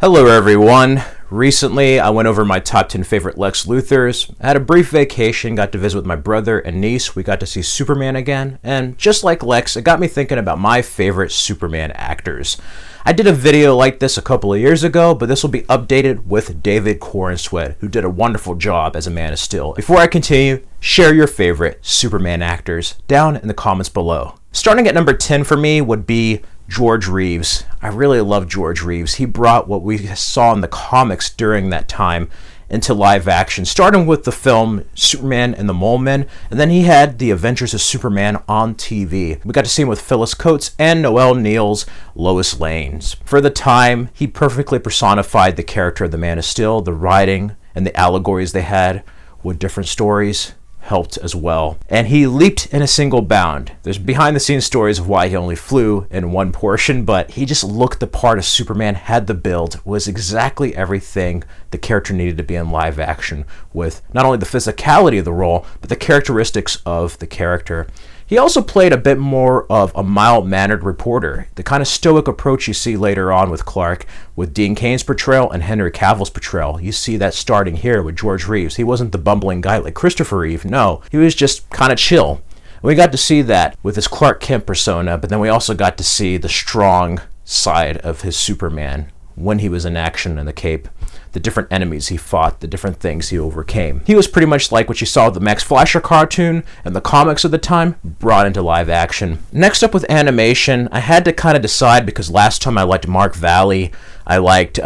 Hello everyone. Recently, I went over my top 10 favorite Lex Luthors. I had a brief vacation, got to visit with my brother and niece. We got to see Superman again, and just like Lex, it got me thinking about my favorite Superman actors. I did a video like this a couple of years ago, but this will be updated with David Corenswet, who did a wonderful job as a Man of Steel. Before I continue, share your favorite Superman actors down in the comments below. Starting at number 10 for me would be George Reeves. I really love George Reeves. He brought what we saw in the comics during that time into live action, starting with the film Superman and the Mole Men, and then he had The Adventures of Superman on TV. We got to see him with Phyllis Coates and Noel Neal's Lois Lane. For the time, he perfectly personified the character of the Man of Steel. The writing and the allegories they had with different stories helped as well. And he leaped in a single bound. There's behind the scenes stories of why he only flew in one portion, but he just looked the part of Superman, had the build, was exactly everything the character needed to be in live action, with not only the physicality of the role, but the characteristics of the character. He also played a bit more of a mild-mannered reporter, the kind of stoic approach you see later on with Clark, with Dean Cain's portrayal and Henry Cavill's portrayal. You see that starting here with George Reeves. He wasn't the bumbling guy like Christopher Reeve, no. He was just kind of chill. We got to see that with his Clark Kent persona, but then we also got to see the strong side of his Superman when he was in action in the cape, the different enemies he fought, the different things he overcame. He was pretty much like what you saw with the Max Fleischer cartoon and the comics of the time, brought into live action. Next up with animation, I had to kind of decide because last time I liked Mark Valley, I liked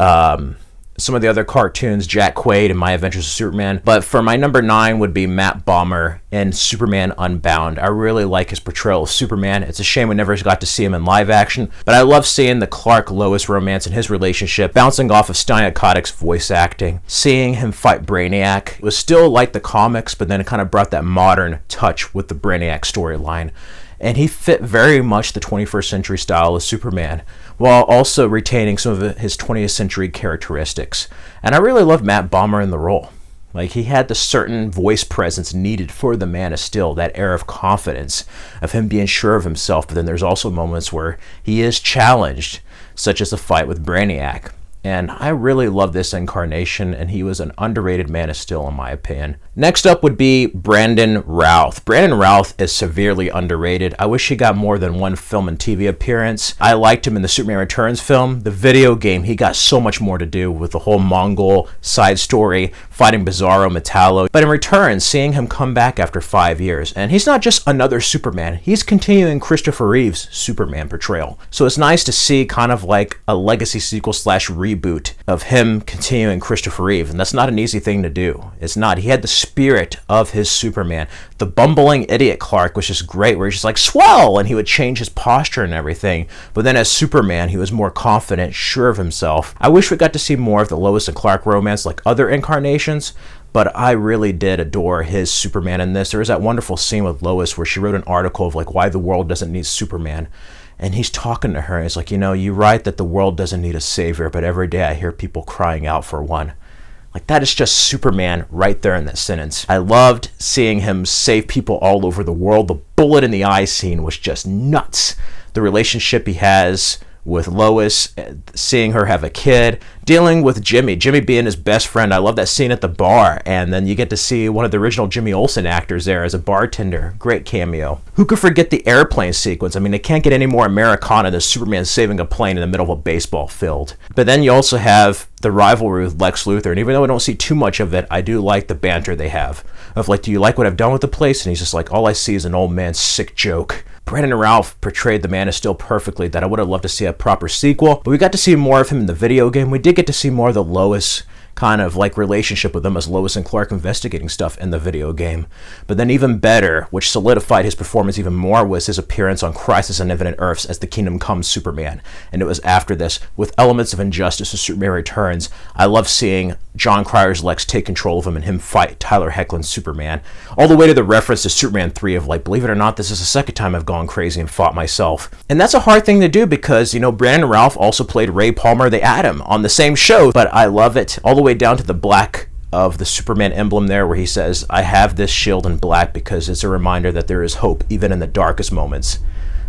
some of the other cartoons, Jack Quaid and My Adventures of Superman, but for my number 9 would be Matt Bomer in Superman Unbound. I really like his portrayal of Superman. It's a shame we never got to see him in live action, but I love seeing the Clark-Lois romance and his relationship bouncing off of Stein Kotic's voice acting. Seeing him fight Brainiac was still like the comics, but then it kind of brought that modern touch with the Brainiac storyline. And he fit very much the 21st century style of Superman, while also retaining some of his 20th century characteristics. And I really loved Matt Bomer in the role. Like, he had the certain voice presence needed for the Man of Steel, that air of confidence, of him being sure of himself, but then there's also moments where he is challenged, such as the fight with Brainiac. And I really love this incarnation, and he was an underrated Man of Steel in my opinion. Next up would be Brandon Routh. Brandon Routh is severely underrated. I wish he got more than one film and TV appearance. I liked him in the Superman Returns film. The video game, he got so much more to do with the whole Mongol side story, fighting Bizarro, Metallo. But in Returns, seeing him come back after 5 years, and he's not just another Superman, he's continuing Christopher Reeve's Superman portrayal. So it's nice to see kind of like a legacy sequel slash reboot of him continuing Christopher Reeve, and that's not an easy thing to do. It's not. He had the spirit of his Superman. The bumbling idiot Clark was just great, where he's just like, swell, and he would change his posture and everything. But then as Superman, he was more confident, sure of himself. I wish we got to see more of the Lois and Clark romance like other incarnations, but I really did adore his Superman in this. There was that wonderful scene with Lois where she wrote an article of like why the world doesn't need Superman. And he's talking to her, and he's like, you know, you write that the world doesn't need a savior, but every day I hear people crying out for one. Like, that is just Superman right there in that sentence. I loved seeing him save people all over the world. The bullet in the eye scene was just nuts. The relationship he has with Lois, seeing her have a kid, dealing with Jimmy being his best friend. I love that scene at the bar, and then you get to see one of the original Jimmy Olsen actors there as a bartender. Great cameo. Who could forget the airplane sequence? I mean, it can't get any more Americana than Superman saving a plane in the middle of a baseball field. But then you also have the rivalry with Lex Luthor, and even though I don't see too much of it, I do like the banter they have. Of like, do you like what I've done with the place? And he's just like, all I see is an old man's sick joke. Brandon Routh portrayed the Man of Steel perfectly, that I would have loved to see a proper sequel, but we got to see more of him in the video game. We did get to see more of the Lois kind of like relationship with them as Lois and Clark investigating stuff in the video game. But then even better, which solidified his performance even more, was his appearance on Crisis on Infinite Earths as the Kingdom Come Superman. And it was after this, with elements of Injustice and Superman Returns. I love seeing John Cryer's Lex take control of him and him fight Tyler Hoechlin's Superman. All the way to the reference to Superman 3 of like, believe it or not, this is the second time I've gone crazy and fought myself. And that's a hard thing to do because, you know, Brandon Routh also played Ray Palmer the Atom on the same show, but I love it. All the way down to the black of the Superman emblem there where he says, I have this shield in black because it's a reminder that there is hope even in the darkest moments.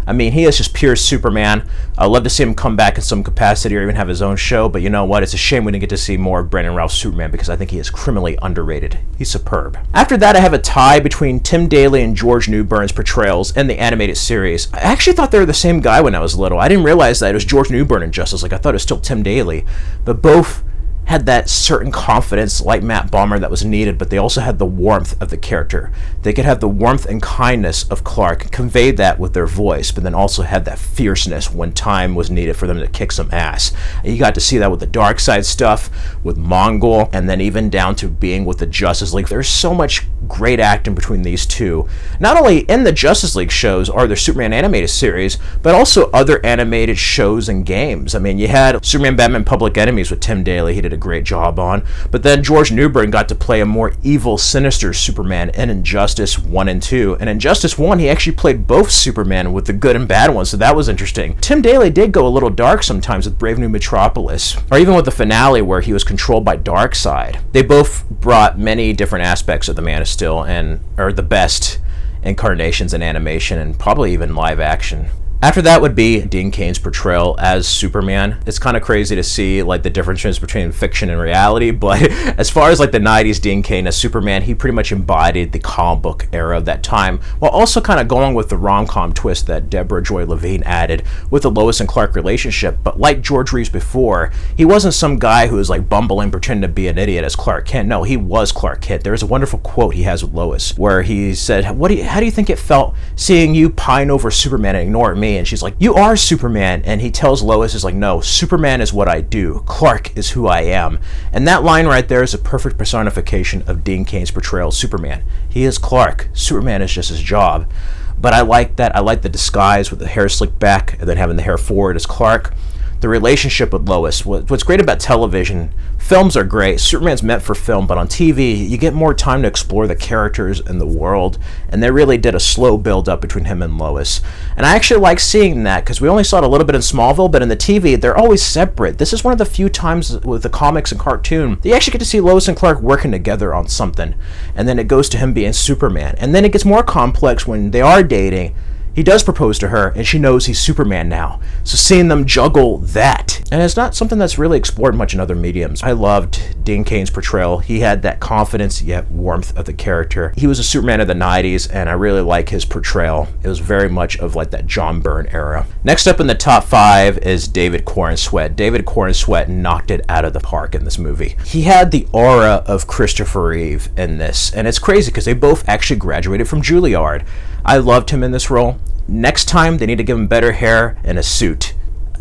I mean, he is just pure Superman. I'd love to see him come back in some capacity or even have his own show, but you know what? It's a shame we didn't get to see more of Brandon Routh's Superman because I think he is criminally underrated. He's superb. After that, I have a tie between Tim Daly and George Newbern's portrayals in the animated series. I actually thought they were the same guy when I was little. I didn't realize that it was George Newbern in Justice League. I thought it was still Tim Daly, but both had that certain confidence like Matt Bomer that was needed, but they also had the warmth of the character. They could have the warmth and kindness of Clark, conveyed that with their voice, but then also had that fierceness when time was needed for them to kick some ass. And you got to see that with the Dark Side stuff, with Mongol, and then even down to being with the Justice League. There's so much great acting between these two. Not only in the Justice League shows or the Superman animated series, but also other animated shows and games. I mean, you had Superman Batman Public Enemies with Tim Daly. He did a great job on, but then George Newbern got to play a more evil, sinister Superman in Injustice 1 and 2. And in Injustice 1, he actually played both Superman with the good and bad ones, so that was interesting. Tim Daly did go a little dark sometimes with Brave New Metropolis, or even with the finale where he was controlled by Darkseid. They both brought many different aspects of the Man of Steel and are the best incarnations in animation and probably even live action. After that would be Dean Cain's portrayal as Superman. It's kind of crazy to see like the differences between fiction and reality, but as far as like the 90s Dean Cain as Superman, he pretty much embodied the comic book era of that time, while also kind of going with the rom-com twist that Deborah Joy Levine added with the Lois and Clark relationship. But like George Reeves before, he wasn't some guy who was like bumbling, pretending to be an idiot as Clark Kent. No, he was Clark Kent. There's a wonderful quote he has with Lois where he said, how do you think it felt seeing you pine over Superman and ignore me? And she's like, you are Superman. And he tells Lois, is like, no, Superman is what I do. Clark is who I am. And that line right there is a perfect personification of Dean Cain's portrayal of Superman. He is Clark. Superman is just his job. But I like that. I like the disguise with the hair slicked back and then having the hair forward as Clark. The relationship with Lois. What's great about television, films are great. Superman's meant for film, but on TV, you get more time to explore the characters and the world, and they really did a slow build-up between him and Lois. And I actually like seeing that, because we only saw it a little bit in Smallville, but in the TV, they're always separate. This is one of the few times with the comics and cartoon that you actually get to see Lois and Clark working together on something, and then it goes to him being Superman. And then it gets more complex when they are dating. He does propose to her, and she knows he's Superman now. So seeing them juggle that, and it's not something that's really explored much in other mediums. I loved Dean Cain's portrayal. He had that confidence yet warmth of the character. He was a Superman of the 90s, and I really like his portrayal. It was very much of like that John Byrne era. Next up in the top 5 is David Corenswet. David Corenswet knocked it out of the park in this movie. He had the aura of Christopher Reeve in this, and it's crazy because they both actually graduated from Juilliard. I loved him in this role. Next time, they need to give him better hair and a suit.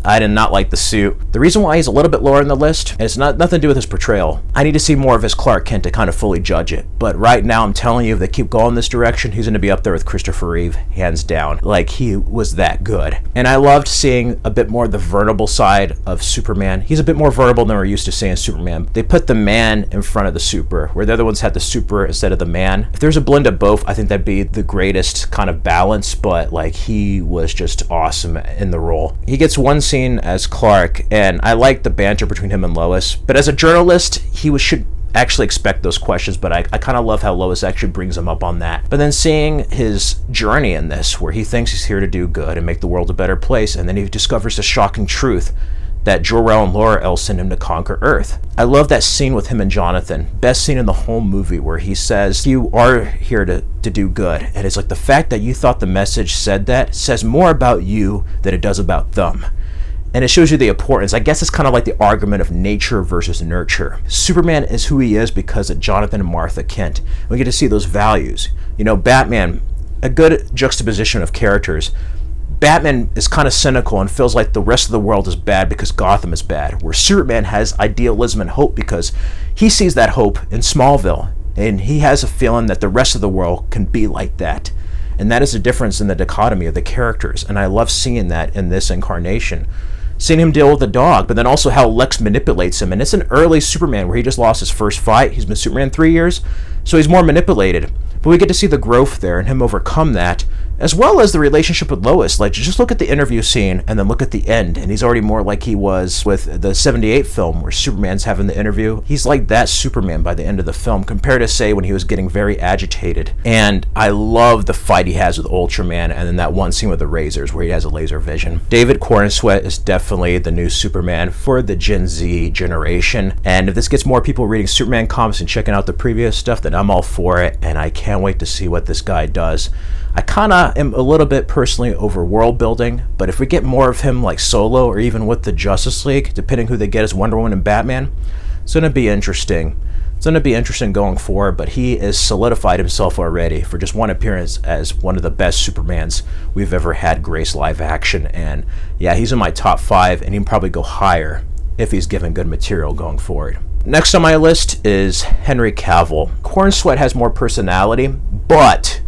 I did not like the suit. The reason why he's a little bit lower in the list, and it's nothing to do with his portrayal. I need to see more of his Clark Kent to kind of fully judge it. But right now, I'm telling you, if they keep going this direction, he's going to be up there with Christopher Reeve, hands down. Like, he was that good. And I loved seeing a bit more of the vulnerable side of Superman. He's a bit more vulnerable than we're used to seeing Superman. They put the man in front of the super, where the other ones had the super instead of the man. If there's a blend of both, I think that'd be the greatest kind of balance, but like, he was just awesome in the role. He gets one scene as Clark, and I like the banter between him and Lois, but as a journalist, should actually expect those questions, but I kind of love how Lois actually brings him up on that. But then seeing his journey in this, where he thinks he's here to do good and make the world a better place, and then he discovers the shocking truth that Jor-El and Laura-El sent him to conquer Earth. I love that scene with him and Jonathan. Best scene in the whole movie, where he says, you are here to do good. And it's like, the fact that you thought the message said that says more about you than it does about them. And it shows you the importance. I guess it's kind of like the argument of nature versus nurture. Superman is who he is because of Jonathan and Martha Kent. We get to see those values. You know, Batman, a good juxtaposition of characters. Batman is kind of cynical and feels like the rest of the world is bad because Gotham is bad, where Superman has idealism and hope because he sees that hope in Smallville, and he has a feeling that the rest of the world can be like that. And that is the difference in the dichotomy of the characters, and I love seeing that in this incarnation. Seeing him deal with the dog, but then also how Lex manipulates him. And it's an early Superman where he just lost his first fight. He's been Superman 3 years, so he's more manipulated. But we get to see the growth there and him overcome that as well as the relationship with Lois. Like, just look at the interview scene and then look at the end, and he's already more like he was with the 78 film where Superman's having the interview. He's like that Superman by the end of the film, compared to, say, when he was getting very agitated. And I love the fight he has with Ultraman, and then that one scene with the razors where he has a laser vision. David Corenswet is definitely the new Superman for the Gen Z generation, and if this gets more people reading Superman comics and checking out the previous stuff, then I'm all for it, and I can't wait to see what this guy does. I kind of am a little bit personally over world building, but if we get more of him like solo or even with the Justice League, depending who they get as Wonder Woman and Batman, it's going to be interesting. It's going to be interesting going forward, but he has solidified himself already for just one appearance as one of the best Supermans we've ever had grace live action. And yeah, he's in my top 5, and he can probably go higher if he's given good material going forward. Next on my list is Henry Cavill. Cornsweat has more personality, but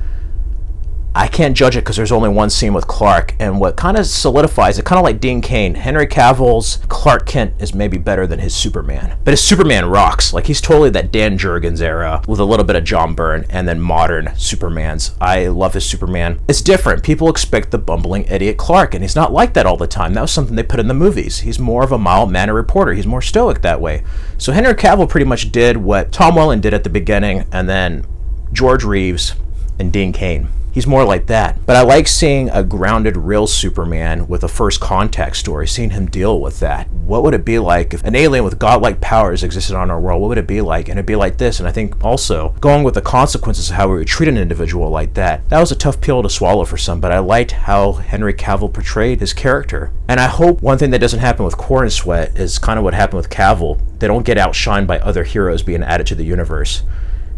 I can't judge it because there's only one scene with Clark, and what kind of solidifies it, kind of like Dean Cain, Henry Cavill's Clark Kent is maybe better than his Superman. But his Superman rocks. Like, he's totally that Dan Jurgens era with a little bit of John Byrne and then modern Supermans. I love his Superman. It's different. People expect the bumbling idiot Clark, and he's not like that all the time. That was something they put in the movies. He's more of a mild-mannered reporter. He's more stoic that way. So Henry Cavill pretty much did what Tom Welling did at the beginning, and then George Reeves and Dean Cain. He's more like that. But I like seeing a grounded, real Superman with a first contact story, seeing him deal with that. What would it be like if an alien with godlike powers existed on our world? What would it be like? And it'd be like this. And I think also going with the consequences of how we would treat an individual like that, that was a tough pill to swallow for some, but I liked how Henry Cavill portrayed his character. And I hope one thing that doesn't happen with Cornsweat is kind of what happened with Cavill. They don't get outshined by other heroes being added to the universe.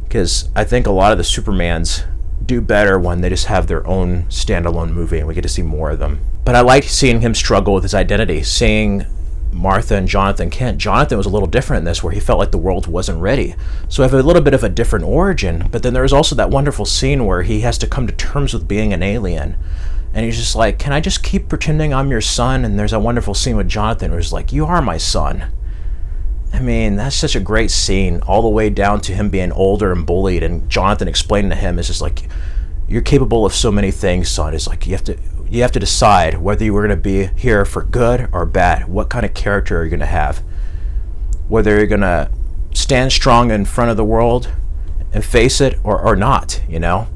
Because I think a lot of the Supermans do better when they just have their own standalone movie and we get to see more of them. But I liked seeing him struggle with his identity, seeing Martha and Jonathan Kent. Jonathan was a little different in this, where he felt like the world wasn't ready. So I have a little bit of a different origin, but then there's also that wonderful scene where he has to come to terms with being an alien. And he's just like, can I just keep pretending I'm your son? And there's a wonderful scene with Jonathan where he's like, you are my son. I mean, that's such a great scene, all the way down to him being older and bullied, and Jonathan explaining to him, it's just like, you're capable of so many things, son. It's like you have to decide whether you were going to be here for good or bad. What kind of character are you going to have? Whether you're going to stand strong in front of the world and face it or not, you know?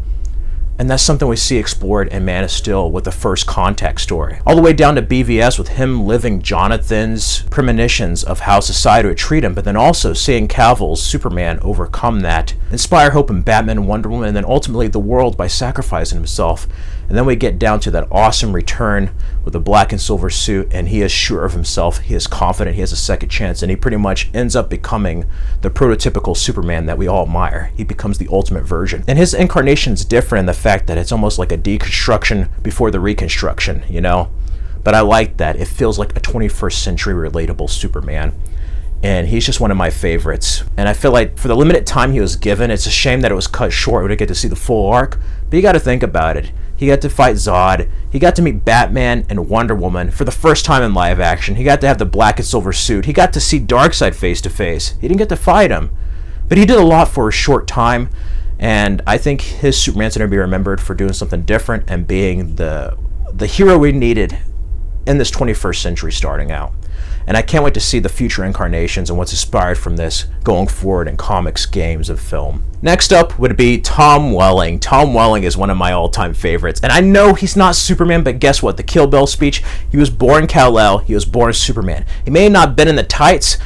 And that's something we see explored in Man of Steel with the first contact story. All the way down to BVS with him living Jonathan's premonitions of how society would treat him, but then also seeing Cavill's Superman overcome that, inspire hope in Batman and Wonder Woman, and then ultimately the world by sacrificing himself. And then we get down to that awesome return with a black and silver suit, and he is sure of himself, he is confident, he has a second chance, and he pretty much ends up becoming the prototypical Superman that we all admire. He becomes the ultimate version. And his incarnation is different in the fact that it's almost like a deconstruction before the reconstruction, you know? But I like that. It feels like a 21st century relatable Superman. And he's just one of my favorites. And I feel like for the limited time he was given, it's a shame that it was cut short. We didn't get to see the full arc. But you got to think about it. He got to fight Zod. He got to meet Batman and Wonder Woman for the first time in live action. He got to have the black and silver suit. He got to see Darkseid face to face. He didn't get to fight him. But he did a lot for a short time. And I think his Superman's going to be remembered for doing something different and being the hero we needed in this 21st century starting out. And I can't wait to see the future incarnations and what's inspired from this going forward in comics, games, and film. Next up would be Tom Welling. Tom Welling is one of my all-time favorites. And I know he's not Superman, but guess what? The Kill Bill speech, he was born Kal-El, he was born Superman. He may not have been in the tights,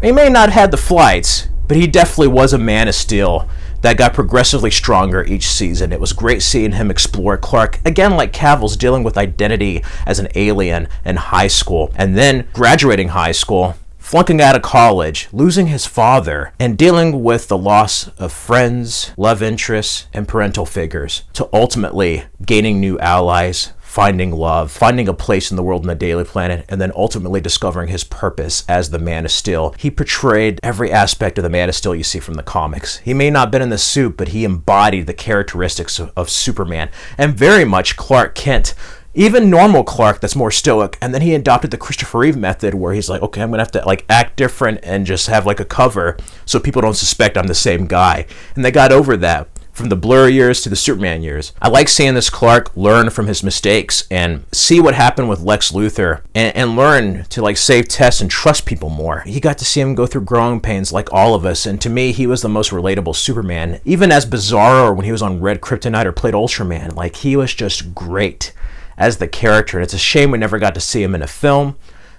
he may not have had the flights, but he definitely was a Man of Steel that got progressively stronger each season. It was great seeing him explore Clark, again like Cavill's, dealing with identity as an alien in high school, and then graduating high school, flunking out of college, losing his father, and dealing with the loss of friends, love interests, and parental figures, to ultimately gaining new allies, finding love, finding a place in the world and the Daily Planet, and then ultimately discovering his purpose as the Man of Steel. He portrayed every aspect of the Man of Steel you see from the comics. He may not have been in the suit, but he embodied the characteristics of Superman, and very much Clark Kent. Even normal Clark that's more stoic, and then he adopted the Christopher Reeve method where he's like, okay, I'm gonna have to like act different and just have like a cover so people don't suspect I'm the same guy. And they got over that. from the Blur years to the Superman years. I like seeing this Clark learn from his mistakes and see what happened with Lex Luthor and learn to like save Tess and trust people more. You got to see him go through growing pains like all of us, and to me, he was the most relatable Superman. Even as Bizarro when he was on Red Kryptonite or played Ultraman, like he was just great as the character. And it's a shame we never got to see him in a film,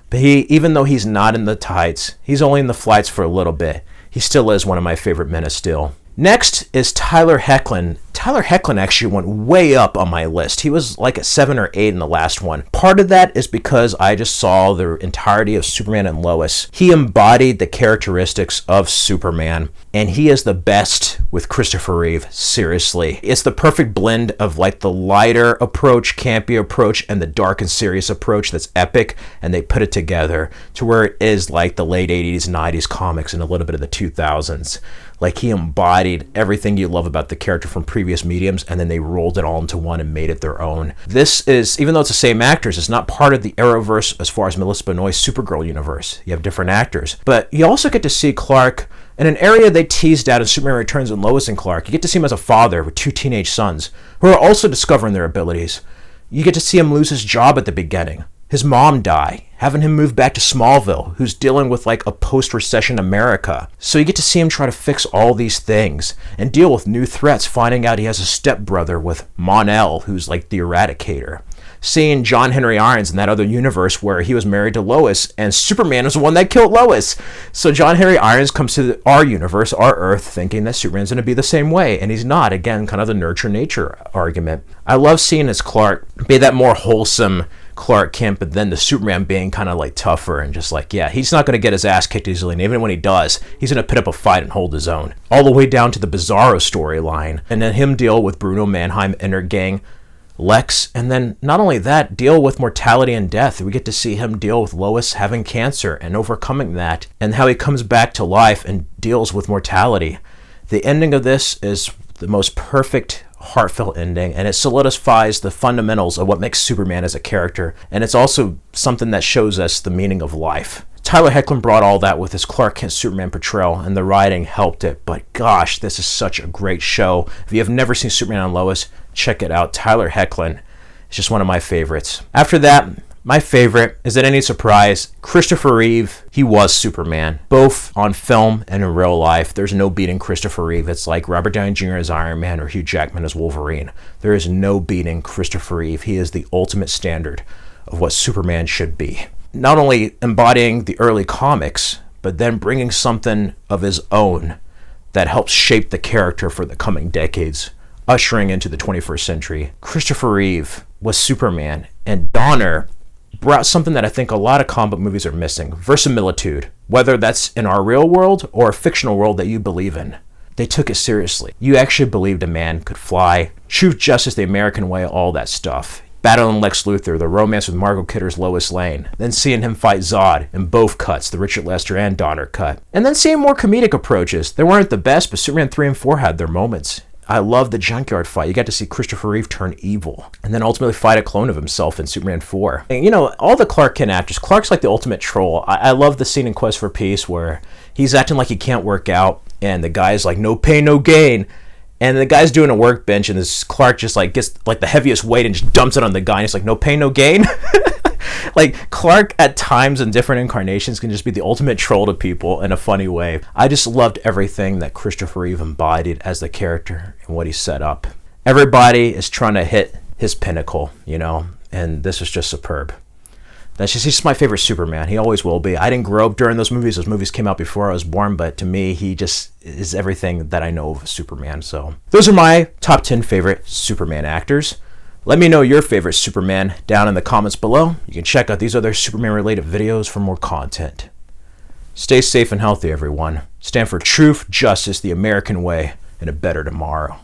but even though he's not in the tights, he's only in the flights for a little bit, he still is one of my favorite Men of Steel. Next is Tyler Hoechlin. Tyler Hoechlin actually went way up on my list. He was like a 7 or 8 in the last one. Part of that is because I just saw the entirety of Superman and Lois. He embodied the characteristics of Superman, and he is the best with Christopher Reeve, seriously. It's the perfect blend of like the lighter approach, campy approach, and the dark and serious approach that's epic, and they put it together to where it is like the late 80s, 90s comics and a little bit of the 2000s. Like he embodied everything you love about the character from previous mediums, and then they rolled it all into one and made it their own. This is, even though it's the same actors, it's not part of the Arrowverse as far as Melissa Benoist's Supergirl universe. You have different actors. But you also get to see Clark in an area they teased out in Superman Returns and Lois and Clark. You get to see him as a father with 2 teenage sons who are also discovering their abilities. You get to see him lose his job at the beginning, his mom die, having him move back to Smallville, who's dealing with like a post-recession America. So you get to see him try to fix all these things and deal with new threats, finding out he has a stepbrother with Mon-El, who's like the Eradicator. Seeing John Henry Irons in that other universe where he was married to Lois and Superman was the one that killed Lois. So John Henry Irons comes to our universe, our Earth, thinking that Superman's going to be the same way, and he's not. Again, kind of the nurture-nature argument. I love seeing his Clark be that more wholesome Clark Kent, but then the Superman being kind of like tougher and just like, yeah, he's not going to get his ass kicked easily, and even when he does, he's going to put up a fight and hold his own. All the way down to the Bizarro storyline, and then him deal with Bruno Mannheim, Inner Gang, Lex, and then not only that, deal with mortality and death. We get to see him deal with Lois having cancer and overcoming that, and how he comes back to life and deals with mortality. The ending of this is the most perfect, heartfelt ending, and it solidifies the fundamentals of what makes Superman as a character, and it's also something that shows us the meaning of life. Tyler Hoechlin brought all that with his Clark Kent Superman portrayal, and the writing helped it, but gosh, this is such a great show. If you have never seen Superman and Lois, check it out. Tyler Hoechlin is just one of my favorites. After that, my favorite, is it any surprise, Christopher Reeve. He was Superman, both on film and in real life. There's no beating Christopher Reeve. It's like Robert Downey Jr. as Iron Man or Hugh Jackman as Wolverine. There is no beating Christopher Reeve. He is the ultimate standard of what Superman should be. Not only embodying the early comics, but then bringing something of his own that helps shape the character for the coming decades, ushering into the 21st century. Christopher Reeve was Superman, and Donner brought something that I think a lot of comic movies are missing: verisimilitude, whether that's in our real world or a fictional world that you believe in. They took it seriously. You actually believed a man could fly, truth, justice, the American way, all that stuff. Battling Lex Luthor, the romance with Margot Kidder's Lois Lane, then seeing him fight Zod in both cuts, the Richard Lester and Donner cut, and then seeing more comedic approaches. They weren't the best, but Superman 3 and 4 had their moments. I love the junkyard fight. You got to see Christopher Reeve turn evil and then ultimately fight a clone of himself in Superman 4. And, you know, all the Clark Kent actors, Clark's like the ultimate troll. I love the scene in Quest for Peace where he's acting like he can't work out and the guy's like, no pain, no gain. And the guy's doing a workbench and this Clark just like gets like the heaviest weight and just dumps it on the guy. And it's like, no pain, no gain. Like Clark at times in different incarnations can just be the ultimate troll to people in a funny way. I just loved everything that Christopher Reeve embodied as the character and what he set up. Everybody is trying to hit his pinnacle, you know, and this is just superb. He's just my favorite Superman. He always will be. I didn't grow up during those movies. Those movies came out before I was born, but to me, he just is everything that I know of Superman. So those are my top 10 favorite Superman actors. Let me know your favorite Superman down in the comments below. You can check out these other Superman-related videos for more content. Stay safe and healthy, everyone. Stand for truth, justice, the American way, and a better tomorrow.